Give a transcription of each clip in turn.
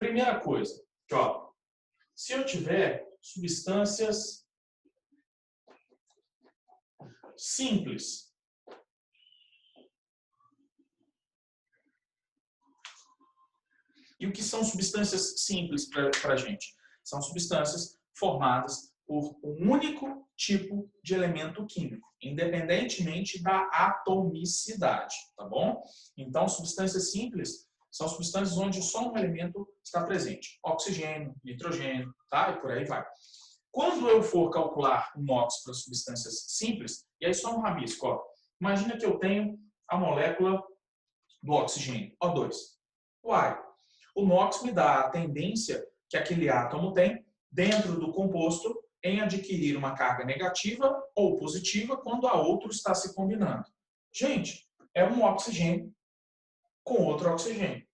Primeira coisa, que, ó, se eu tiver substâncias simples, e o que são substâncias simples para a gente? São substâncias formadas por um único tipo de elemento químico, independentemente da atomicidade, tá bom? Então, substâncias simples são substâncias onde só um elemento está presente. Oxigênio, nitrogênio, tá? E por aí vai. Quando eu for calcular o NOx para substâncias simples, e aí só um rabisco, ó. Imagina que eu tenho a molécula do oxigênio, O2. Uai, o NOx me dá a tendência que aquele átomo tem dentro do composto em adquirir uma carga negativa ou positiva quando a outro está se combinando. Gente, é um oxigênio com outro oxigênio.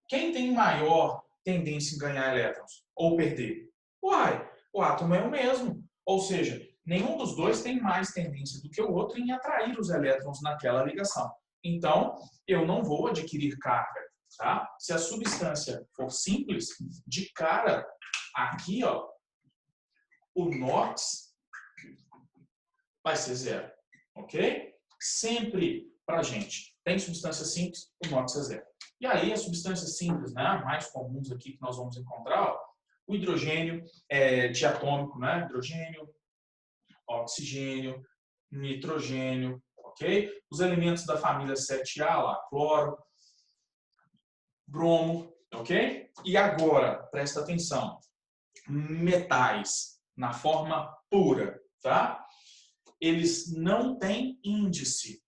Quem tem maior tendência em ganhar elétrons ou perder? Uai, o átomo é o mesmo. Ou seja, nenhum dos dois tem mais tendência do que o outro em atrair os elétrons naquela ligação. Então, eu não vou adquirir carga. Tá? Se a substância for simples, de cara, aqui, ó, o NOx vai ser zero. Ok? Sempre pra gente. Tem substância simples, o NOx é zero. E aí, as substâncias simples, né, mais comuns aqui que nós vamos encontrar, ó, o hidrogênio diatômico, né? Hidrogênio, oxigênio, nitrogênio, ok? Os elementos da família 7A, lá, cloro, bromo, ok? E agora, presta atenção, metais na forma pura, tá? Eles não têm índice,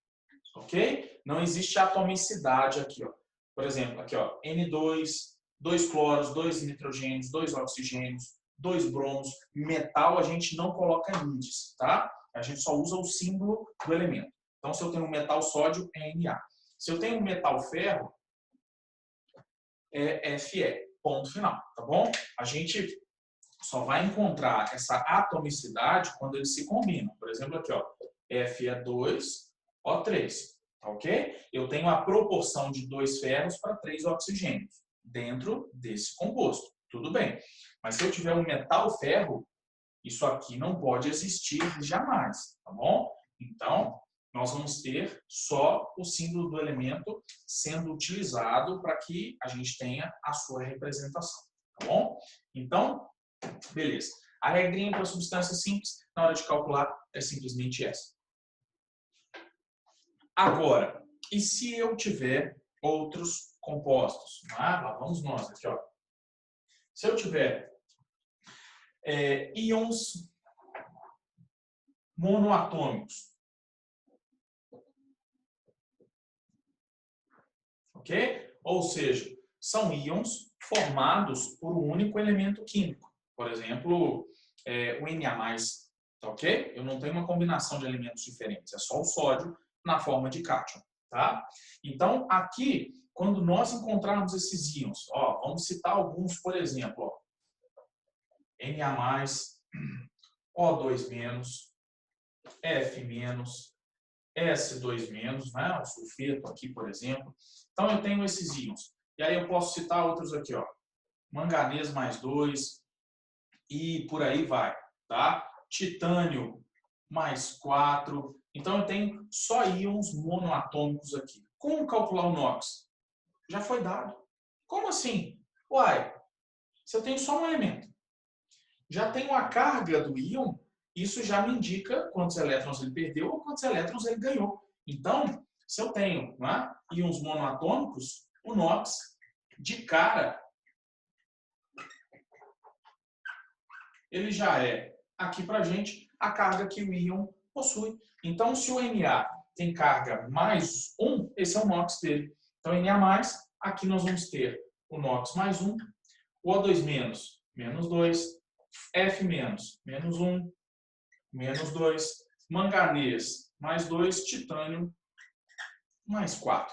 ok? Não existe atomicidade aqui, ó. Por exemplo, aqui, ó, N2, 2 cloros, 2 nitrogênios, 2 oxigênios, 2 bromos. Metal a gente não coloca índice, tá? A gente só usa o símbolo do elemento. Então, se eu tenho um metal sódio, é Na. Se eu tenho um metal ferro, é Fe, ponto final, tá bom? A gente só vai encontrar essa atomicidade quando eles se combinam. Por exemplo, aqui, ó, Fe2O3, tá ok? Eu tenho a proporção de 2 ferros para 3 oxigênios dentro desse composto, tudo bem. Mas se eu tiver um metal ferro, isso aqui não pode existir jamais, tá bom? Então, nós vamos ter só o símbolo do elemento sendo utilizado para que a gente tenha a sua representação, tá bom? Então, beleza. A regrinha para substâncias simples, na hora de calcular, é simplesmente essa. Agora, e se eu tiver outros compostos? Lá vamos nós aqui, ó. Se eu tiver íons monoatômicos, ok? Ou seja, são íons formados por um único elemento químico. Por exemplo, o Na+, tá ok? Eu não tenho uma combinação de elementos diferentes, é só o sódio na forma de cátion, tá? Então, aqui, quando nós encontrarmos esses íons, ó, vamos citar alguns, por exemplo, ó, Na+, O2-, F-, S2-, né? O sulfeto aqui, por exemplo. Então, eu tenho esses íons. E aí eu posso citar outros aqui, ó. Manganês +2 e por aí vai, tá? Titânio +4. Então, eu tenho só íons monoatômicos aqui. Como calcular o NOx? Já foi dado. Como assim? Uai, se eu tenho só um elemento, já tenho a carga do íon, isso já me indica quantos elétrons ele perdeu ou quantos elétrons ele ganhou. Então, se eu tenho, né, íons monoatômicos, o NOx, de cara, ele já é, aqui para a gente, a carga que o íon possui. Então, se o Na tem carga +1, esse é o NOx dele. Então, Na+, aqui nós vamos ter o NOx +1, o O2-, -2, F-, -1, -2, manganês +2, titânio +4.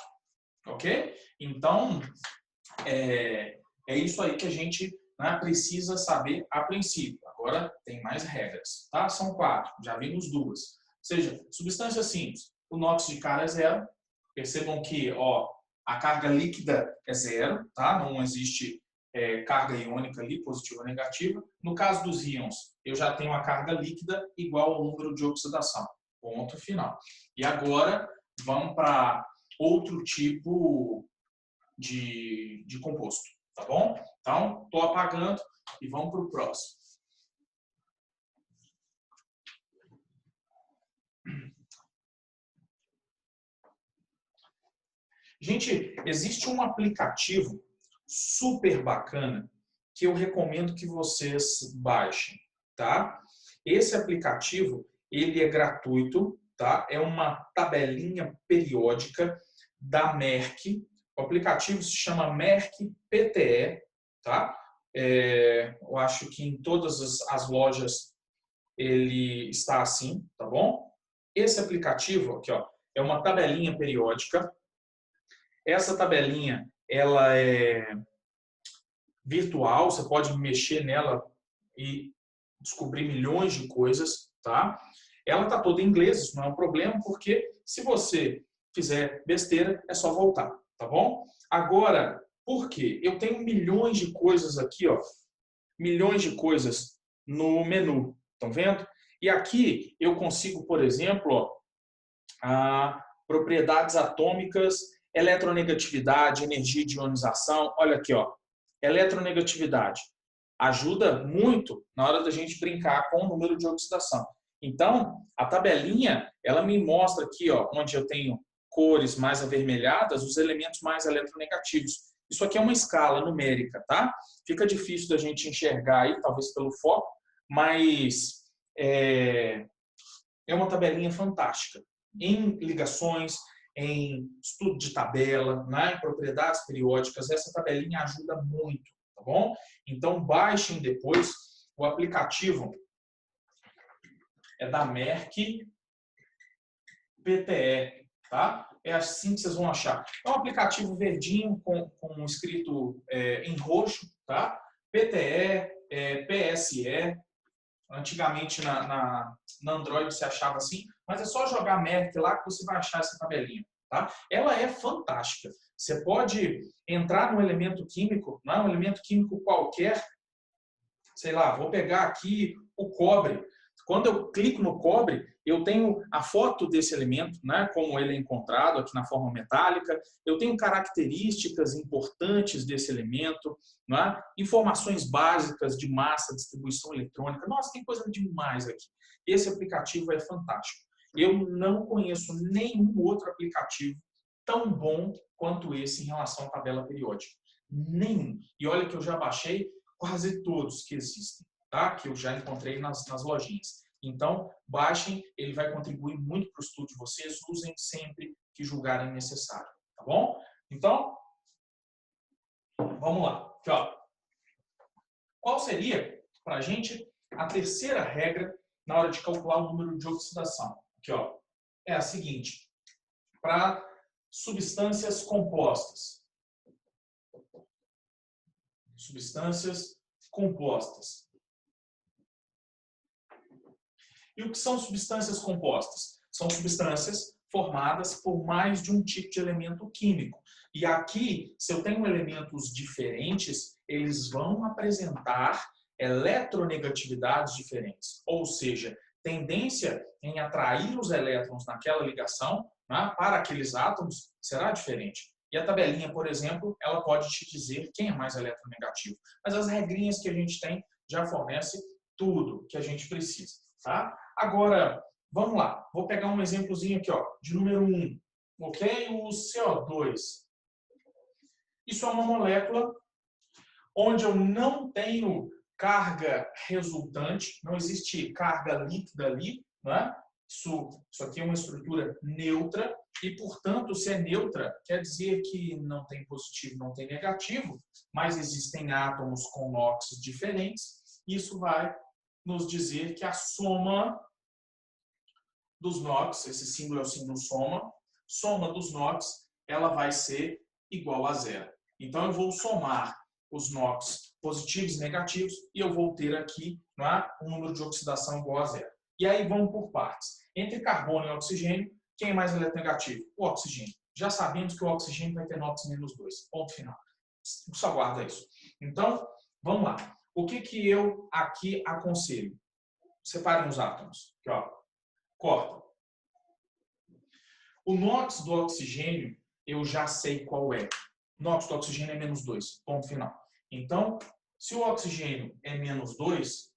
Ok? Então, é isso aí que a gente, né, precisa saber a princípio. Agora tem mais regras, tá? São 4, já vimos 2. Ou seja, substância simples, o NOx de cara é 0. Percebam que, ó, a carga líquida é 0, tá? Não existe carga iônica ali, positiva ou negativa. No caso dos íons, eu já tenho a carga líquida igual ao número de oxidação. Ponto final. E agora, vamos para outro tipo de composto, tá bom? Então, estou apagando e vamos para o próximo. Gente, existe um aplicativo super bacana que eu recomendo que vocês baixem, tá? Esse aplicativo, ele é gratuito, tá? É uma tabelinha periódica da Merck. O aplicativo se chama Merck PTE, tá? Eu acho que em todas as lojas ele está assim, tá bom? Esse aplicativo aqui, ó, é uma tabelinha periódica. Essa tabelinha, ela é virtual, você pode mexer nela e descobrir milhões de coisas, tá? Ela tá toda em inglês, isso não é um problema, porque se você fizer besteira, é só voltar, tá bom? Agora, por quê? Eu tenho milhões de coisas aqui, ó, milhões de coisas no menu, estão vendo? E aqui eu consigo, por exemplo, ó, propriedades atômicas, eletronegatividade, energia de ionização. Olha aqui, ó, eletronegatividade. Ajuda muito na hora da gente brincar com o número de oxidação. Então, a tabelinha, ela me mostra aqui, ó, onde eu tenho cores mais avermelhadas, os elementos mais eletronegativos. Isso aqui é uma escala numérica, tá? Fica difícil da gente enxergar aí, talvez pelo foco, mas é uma tabelinha fantástica. Em ligações, em estudo de tabela, né, em propriedades periódicas, essa tabelinha ajuda muito, tá bom? Então, baixem depois o aplicativo. É da Merck PTE, tá? É assim que vocês vão achar. É um aplicativo verdinho com escrito em roxo, tá? PTE, PSE. Antigamente na Android você achava assim, mas é só jogar Merck lá que você vai achar essa tabelinha, tá? Ela é fantástica. Você pode entrar no elemento químico, não é um elemento químico qualquer, sei lá, vou pegar aqui o cobre. Quando eu clico no cobre, eu tenho a foto desse elemento, né, como ele é encontrado aqui na forma metálica, eu tenho características importantes desse elemento, né, informações básicas de massa, distribuição eletrônica. Nossa, tem coisa demais aqui. Esse aplicativo é fantástico. Eu não conheço nenhum outro aplicativo tão bom quanto esse em relação à tabela periódica. Nenhum. E olha que eu já baixei quase todos que existem, tá? Que eu já encontrei nas lojinhas. Então, baixem, ele vai contribuir muito para o estudo de vocês, usem sempre que julgarem necessário, tá bom? Então, vamos lá. Aqui, ó. Qual seria, para a gente, a terceira regra na hora de calcular o número de oxidação? Aqui, ó, é a seguinte, para substâncias compostas. Substâncias compostas. E o que são substâncias compostas? São substâncias formadas por mais de um tipo de elemento químico. E aqui, se eu tenho elementos diferentes, eles vão apresentar eletronegatividades diferentes. Ou seja, tendência em atrair os elétrons naquela ligação, né, para aqueles átomos será diferente. E a tabelinha, por exemplo, ela pode te dizer quem é mais eletronegativo. Mas as regrinhas que a gente tem já fornecem tudo que a gente precisa, tá? Agora, vamos lá. Vou pegar um exemplozinho aqui, ó, de número 1. Ok? O CO2. Isso é uma molécula onde eu não tenho carga resultante, não existe carga líquida ali, né? Isso aqui é uma estrutura neutra e, portanto, se é neutra, quer dizer que não tem positivo, não tem negativo, mas existem átomos com NOx diferentes. Isso vai nos dizer que a soma dos NOx, esse símbolo é o símbolo soma dos NOx, ela vai ser igual a zero. Então, eu vou somar os NOx positivos e negativos e eu vou ter aqui, não é, um número de oxidação igual a zero. E aí vamos por partes. Entre carbono e oxigênio, quem é mais eletronegativo? O oxigênio. Já sabemos que o oxigênio vai ter NOx-2. Ponto final. Só guarda isso. Então, vamos lá. O que eu aqui aconselho? Separem os átomos. Aqui, ó. Corta. O NOx do oxigênio, eu já sei qual é. O NOx do oxigênio é menos 2. Ponto final. Então, se o oxigênio é menos 2,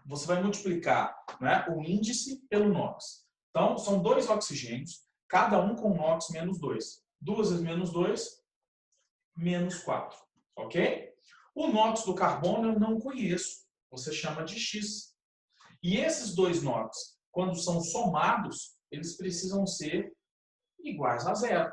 você vai multiplicar, né, o índice pelo NOx. Então, são 2 oxigênios, cada um com NOx menos 2. 2 vezes menos 2, menos 4. Ok? O NOx do carbono eu não conheço. Você chama de X. E esses 2 NOx, quando são somados, eles precisam ser iguais a zero.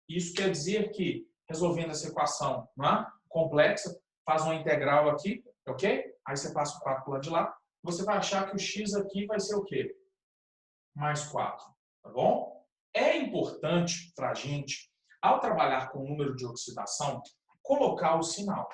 Isso quer dizer que, resolvendo essa equação, né, complexa, faz uma integral aqui, ok? Aí você passa o 4 para o lado de lá. Você vai achar que o x aqui vai ser o quê? Mais 4, tá bom? É importante para a gente, ao trabalhar com o número de oxidação, colocar o sinal.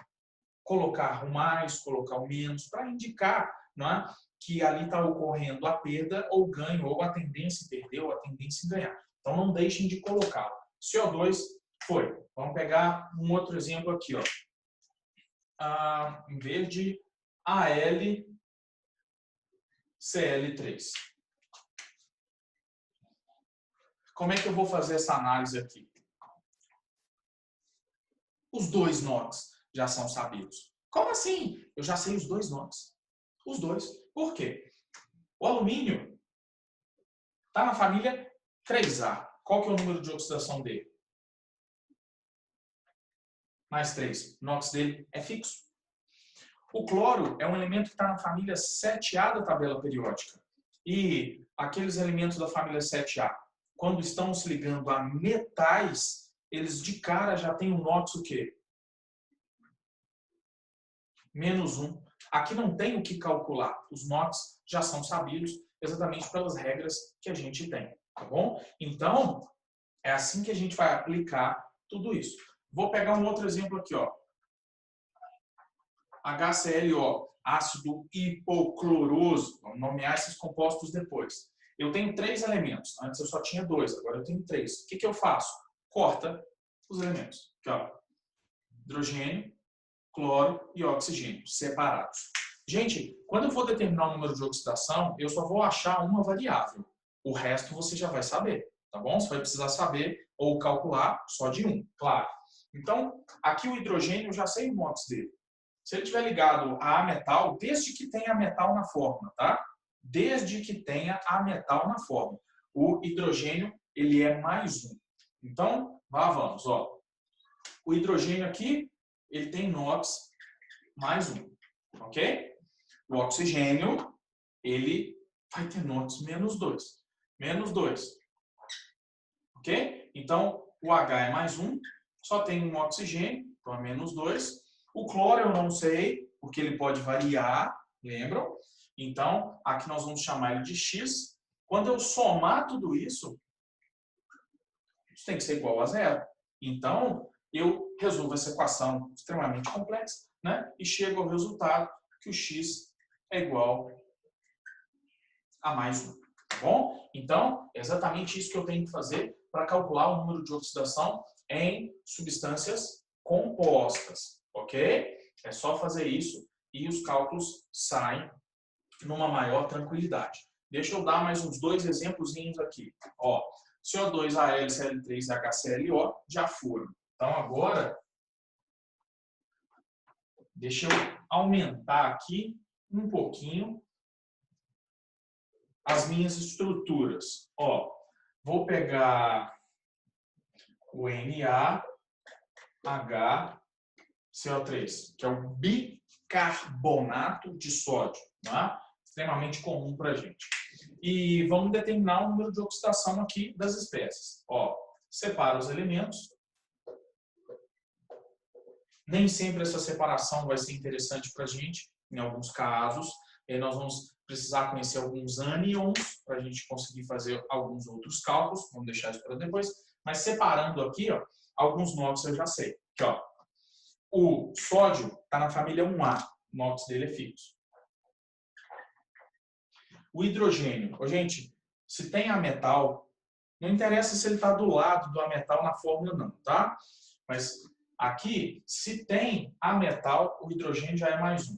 Colocar o mais, colocar o menos, para indicar, não é, que ali está ocorrendo a perda ou ganho, ou a tendência em perder, ou a tendência em ganhar. Então, não deixem de colocar. CO2 foi. Vamos pegar um outro exemplo aqui, ó. Em vez de AlCl3. Como é que eu vou fazer essa análise aqui? Os 2 NOx já são sabidos. Como assim? Eu já sei os 2 NOx. Os 2. Por quê? O alumínio está na família 3A. Qual que é o número de oxidação dele? Mais 3. O NOx dele é fixo. O cloro é um elemento que está na família 7A da tabela periódica. E aqueles elementos da família 7A, quando estão se ligando a metais, eles de cara já têm um NOx o quê? Menos 1. Aqui não tem o que calcular. Os NOx já são sabidos exatamente pelas regras que a gente tem. Tá bom? Então, é assim que a gente vai aplicar tudo isso. Vou pegar um outro exemplo aqui, ó. HClO, ácido hipocloroso. Vamos nomear esses compostos depois. Eu tenho 3 elementos. Antes eu só tinha 2, agora eu tenho 3. O que eu faço? Corta os elementos. Aqui, ó. Hidrogênio, cloro e oxigênio, separados. Gente, quando eu for determinar o número de oxidação, eu só vou achar uma variável. O resto você já vai saber, tá bom? Você vai precisar saber ou calcular só de um, claro. Então, aqui o hidrogênio, eu já sei o NOx dele. Se ele estiver ligado a metal, desde que tenha metal na forma, tá? Desde que tenha a metal na forma. O hidrogênio, ele é mais 1. Então, vamos, ó. O hidrogênio aqui, ele tem NOx mais 1, ok? O oxigênio, ele vai ter NOx menos 2. Menos 2, ok? Então, o H é mais 1, só tem um oxigênio, então é menos 2. O cloro eu não sei, porque ele pode variar, lembram? Então, aqui nós vamos chamar ele de X. Quando eu somar tudo isso tem que ser igual a zero. Então, eu resolvo essa equação extremamente complexa, né? E chego ao resultado que o X é igual a mais 1. Tá bom? Então, é exatamente isso que eu tenho que fazer para calcular o número de oxidação em substâncias compostas. Ok? É só fazer isso e os cálculos saem numa maior tranquilidade. Deixa eu dar mais uns 2 exemplos aqui. Ó, CO2, Al, Cl3 e HClO já foram. Então, agora, deixa eu aumentar aqui um pouquinho as minhas estruturas. Ó, vou pegar o NaHCO3, que é o bicarbonato de sódio, tá? Extremamente comum para a gente. E vamos determinar o número de oxidação aqui das espécies. Ó, separa os elementos. Nem sempre essa separação vai ser interessante para a gente, em alguns casos. Nós vamos precisar conhecer alguns ânions para a gente conseguir fazer alguns outros cálculos. Vamos deixar isso para depois. Mas separando aqui, ó, alguns NOx eu já sei. Aqui, ó, o sódio está na família 1A. O NOx dele é fixo. O hidrogênio. Gente, se tem ametal, não interessa se ele está do lado do ametal na fórmula não, tá? Mas Aqui, se tem ametal, o hidrogênio já é mais 1.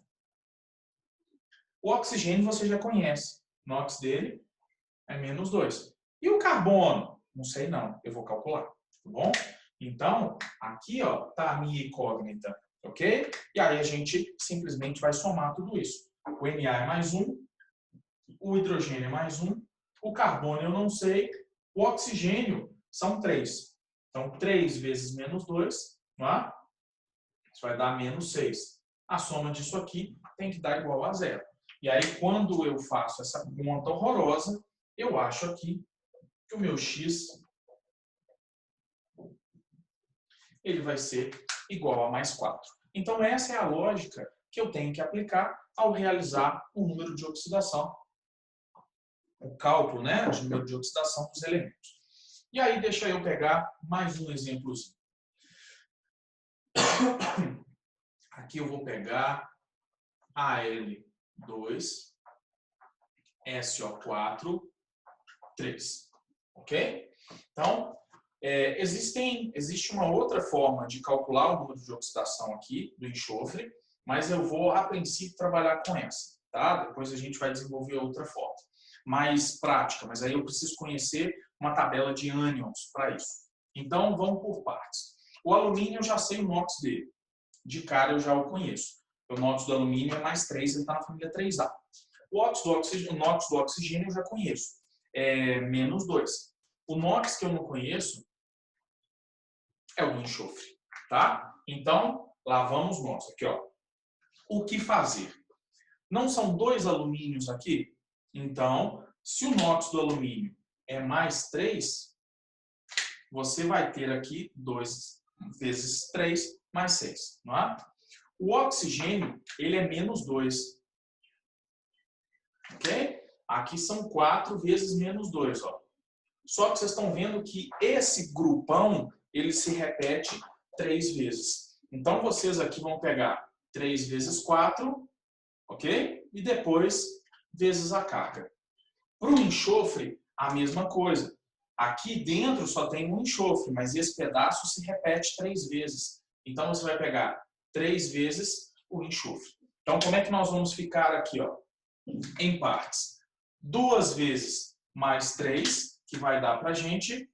O oxigênio você já conhece. O NOx dele é menos 2. E o carbono? Não sei não, eu vou calcular, tá bom? Então, aqui está a minha incógnita, ok? E aí a gente simplesmente vai somar tudo isso. O Na é mais 1, o hidrogênio é mais 1, o carbono eu não sei, o oxigênio são 3. Então, 3 vezes menos 2, não é? Isso vai dar menos 6. A soma disso aqui tem que dar igual a 0. E aí, quando eu faço essa conta horrorosa, eu acho aqui que o meu x ele vai ser igual a mais 4. Então, essa é a lógica que eu tenho que aplicar ao realizar o número de oxidação, o cálculo, né, de número de oxidação dos elementos. E aí, deixa eu pegar mais um exemplozinho. Aqui eu vou pegar Al2, SO4, 3. Ok? Então, existe uma outra forma de calcular o número de oxidação aqui do enxofre, mas eu vou, a princípio, trabalhar com essa. Tá? Depois a gente vai desenvolver outra forma mais prática, mas aí eu preciso conhecer uma tabela de ânions para isso. Então, vamos por partes. O alumínio, eu já sei o NOx dele. De cara, eu já o conheço. O NOx do alumínio é mais 3, ele está na família 3A. O NOx do oxigênio eu já conheço. É menos 2. O NOx que eu não conheço é o do enxofre. Tá? Então, lá vamos nós. Aqui, ó. O que fazer? Não são 2 alumínios aqui? Então, se o NOx do alumínio é mais 3, você vai ter aqui 2 vezes 3 mais 6. Não é? O oxigênio, ele é menos 2. Ok? Aqui são 4 vezes menos 2. Ó. Só que vocês estão vendo que esse grupão, ele se repete 3 vezes. Então, vocês aqui vão pegar 3 vezes 4, ok? E depois, vezes a carga. Para o enxofre, a mesma coisa. Aqui dentro só tem um enxofre, mas esse pedaço se repete 3 vezes. Então, você vai pegar 3 vezes o enxofre. Então, como é que nós vamos ficar aqui? Ó? Em partes. 2 vezes mais 3, que vai dar para a gente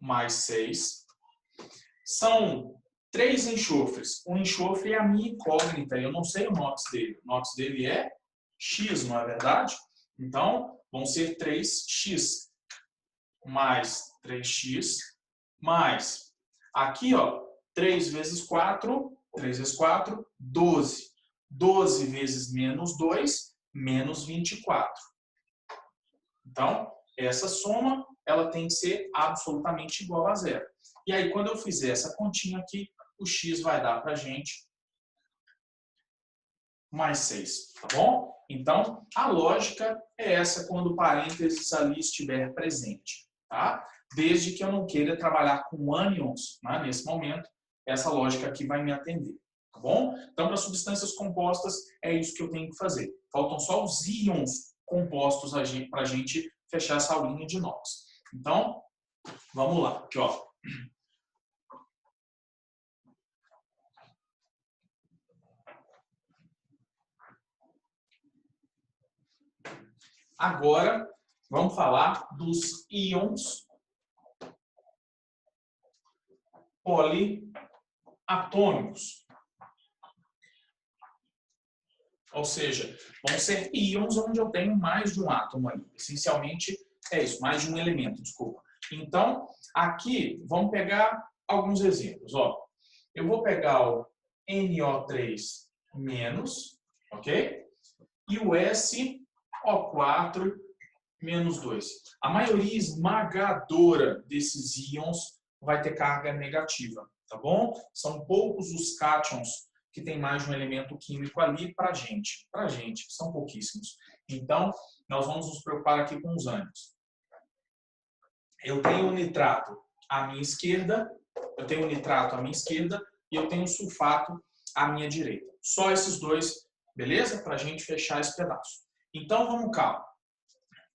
mais 6. São 3 enxofres. O enxofre é a minha incógnita, eu não sei o NOx dele. O NOx dele é X, não é verdade? Então, vão ser 3x mais 3x mais, aqui, ó, 3 vezes 4, 3 vezes 4, 12. 12 vezes menos 2, menos 24. Então, essa soma, ela tem que ser absolutamente igual a 0. E aí, quando eu fizer essa continha aqui, o x vai dar para a gente mais 6, tá bom? Então, a lógica é essa quando o parênteses ali estiver presente, tá? Desde que eu não queira trabalhar com ânions, né, nesse momento, essa lógica aqui vai me atender, tá bom? Então, para substâncias compostas, é isso que eu tenho que fazer. Faltam só os íons compostos para a gente fechar essa aulinha de NOx. Então, vamos lá. Aqui, ó. Agora, vamos falar dos íons poliatômicos. Ou seja, vão ser íons onde eu tenho mais de um átomo ali. Essencialmente, é isso, mais de um elemento, desculpa. Então, aqui, vamos pegar alguns exemplos. Ó, eu vou pegar o NO3-, ok? E o SO4-2. A maioria esmagadora desses íons vai ter carga negativa, tá bom? São poucos os cátions que tem mais de um elemento químico ali para a gente. Para a gente, são pouquíssimos. Então, nós vamos nos preocupar aqui com os ânions. Eu tenho o nitrato à minha esquerda, e eu tenho o sulfato à minha direita. Só esses dois, beleza? Para a gente fechar esse pedaço. Então, vamos cá.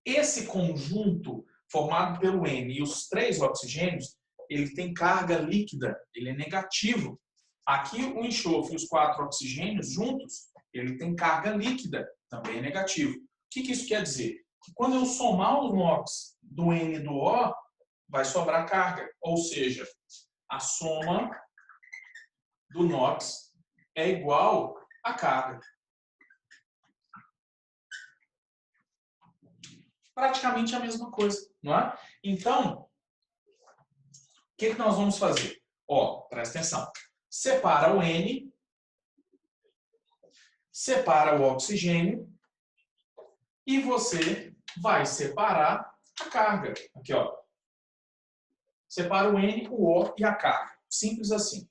Esse conjunto formado pelo N e os 3 oxigênios, ele tem carga líquida, ele é negativo. Aqui o enxofre e os 4 oxigênios juntos, ele tem carga líquida, também é negativo. O que isso quer dizer? Que quando eu somar os NOx do N e do O, vai sobrar carga. Ou seja, a soma do NOx é igual à carga. Praticamente a mesma coisa, não é? Então, o que nós vamos fazer? Ó, presta atenção. Separa o N, separa o oxigênio e você vai separar a carga. Aqui, ó. Separa o N, o O e a carga. Simples assim.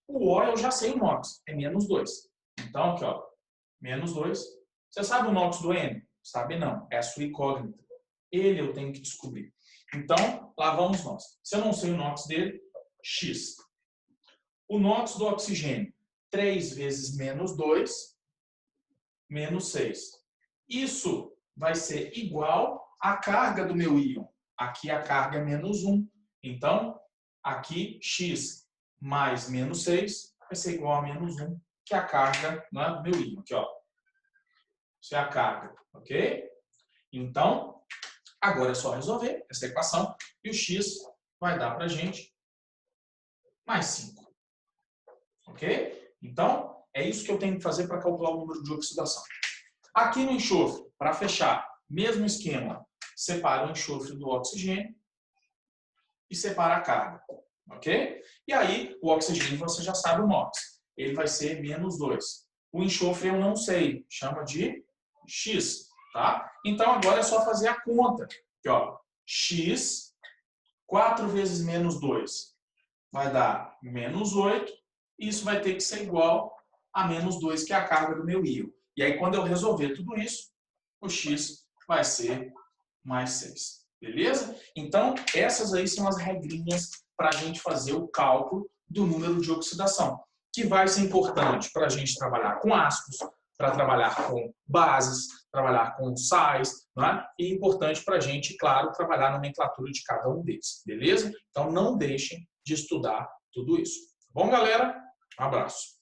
O O eu já sei o NOx, é menos 2. Então, aqui, ó, menos 2. Você sabe o NOx do N? Sabe não, é a sua incógnita. Ele eu tenho que descobrir. Então, lá vamos nós. Se eu não sei o NOx dele, X. O NOx do oxigênio, 3 vezes menos 2, menos 6. Isso vai ser igual à carga do meu íon. Aqui a carga é menos 1. Então, aqui X mais menos 6 vai ser igual a menos 1, que é a carga, né, do meu íon. Aqui, ó. Isso é a carga, ok? Então, agora é só resolver essa equação e o X vai dar para a gente mais 5. Ok? Então, é isso que eu tenho que fazer para calcular o número de oxidação. Aqui no enxofre, para fechar, mesmo esquema, separa o enxofre do oxigênio e separa a carga. Ok? E aí, o oxigênio você já sabe o NOx. Ele vai ser menos 2. O enxofre eu não sei, chama de X. Tá? Então, agora é só fazer a conta. Aqui, ó, X, 4 vezes menos 2 vai dar menos 8. E isso vai ter que ser igual a menos 2, que é a carga do meu íon. E aí, quando eu resolver tudo isso, o X vai ser mais 6. Beleza? Então, essas aí são as regrinhas para a gente fazer o cálculo do número de oxidação, que vai ser importante para a gente trabalhar com ácidos, para trabalhar com bases, trabalhar com sais, né? E importante para a gente, claro, trabalhar a nomenclatura de cada um deles. Beleza? Então, não deixem de estudar tudo isso. Tá bom, galera? Um abraço.